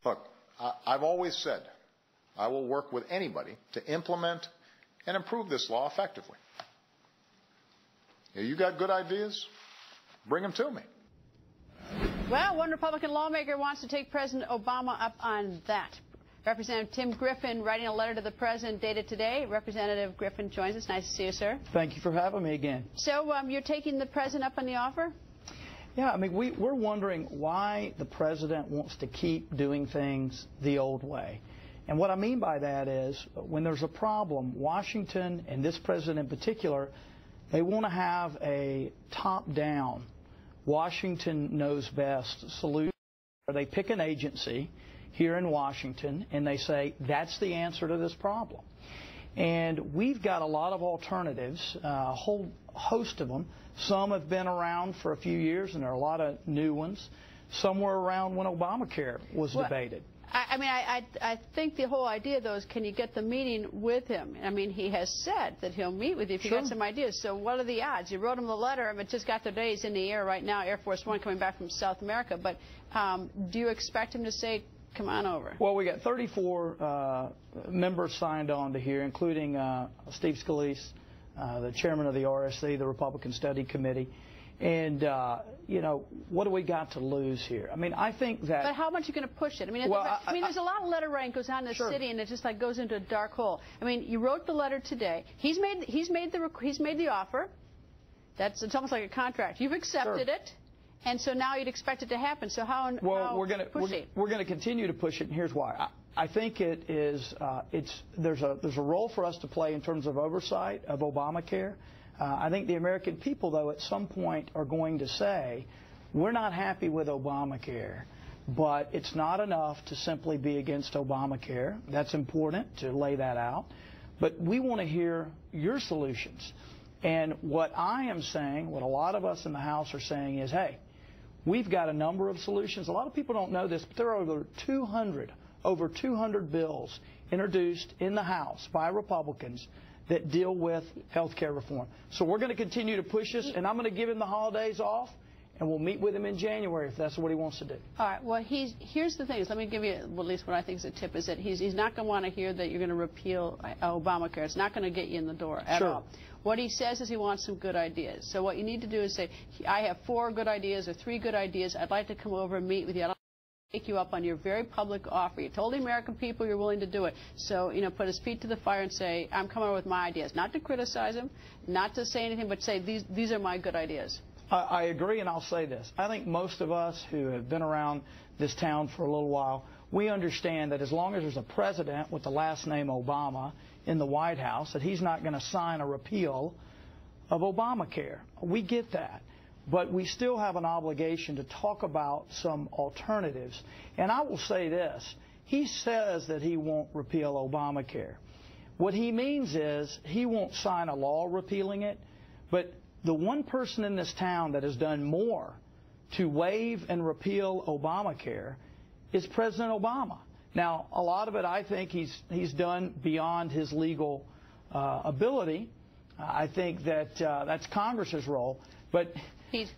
Look, I've always said I will work with anybody to implement and improve this law effectively. You got good ideas? Bring them to me. Well, one Republican lawmaker wants to take President Obama up on that. Representative Tim Griffin writing a letter to the president dated today. Representative Griffin joins us. Nice to see you, sir. Thank you for having me again. So you're taking the president up on the offer? Yeah, I mean, we're wondering why the president wants to keep doing things the old way. And what I mean by that is when there's a problem, Washington, and this president in particular, they want to have a top-down, Washington knows best solution. They pick an agency here in Washington and they say, that's the answer to this problem. And we've got a lot of alternatives, a whole host of them. Some have been around for a few years, and there are a lot of new ones. Some were around when Obamacare was debated. I think the whole idea, though, is can you get the meeting with him? I mean, he has said that he'll meet with you if you got some ideas. So what are the odds? You wrote him the letter. I mean, it just got the days in the air right now, Air Force One coming back from South America. But do you expect him to say, come on over? Well, we got 34 members signed on to here, including Steve Scalise, the chairman of the RSC, the Republican Study Committee. And, you know, what do we got to lose here? I mean, I think that... But how much are you going to push it? I mean, there's a lot of letter writing goes on in the city, and it just like goes into a dark hole. I mean, you wrote the letter today. He's made the offer. It's almost like a contract. You've accepted it. And so now you'd expect it to happen. So we're going to continue to push it, and here's why. I think it is there's a role for us to play in terms of oversight of Obamacare. I think the American people, though, at some point are going to say, we're not happy with Obamacare, but it's not enough to simply be against Obamacare. That's important to lay that out. But we want to hear your solutions. And what I am saying, what a lot of us in the House are saying is, hey, we've got a number of solutions. A lot of people don't know this, but there are over 200 bills introduced in the House by Republicans that deal with health care reform. So we're going to continue to push this, and I'm going to give him the holidays off, and we'll meet with him in January if that's what he wants to do. All right. Well, here's the thing. Let me give you at least what I think is a tip, is that he's not going to want to hear that you're going to repeal Obamacare. It's not going to get you in the door at all. What he says is he wants some good ideas. So what you need to do is say, I have 4 good ideas or 3 good ideas. I'd like to come over and meet with you. Take you up on your very public offer. You told the American people you're willing to do it. So, you know, put his feet to the fire and say, I'm coming over with my ideas. Not to criticize him, not to say anything, but say, these are my good ideas. I agree, and I'll say this. I think most of us who have been around this town for a little while, we understand that as long as there's a president with the last name Obama in the White House, that he's not going to sign a repeal of Obamacare. We get that. But we still have an obligation to talk about some alternatives. And I will say this. He says that he won't repeal Obamacare. What he means is he won't sign a law repealing it, but the one person in this town that has done more to waive and repeal Obamacare is President Obama. Now, a lot of it I think he's done beyond his legal ability. I think that that's Congress's role. But I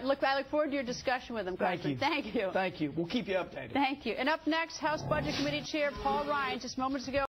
look forward to your discussion with him, Congressman. Thank you. Thank you. We'll keep you updated. Thank you. And up next, House Budget Committee Chair Paul Ryan, just moments ago.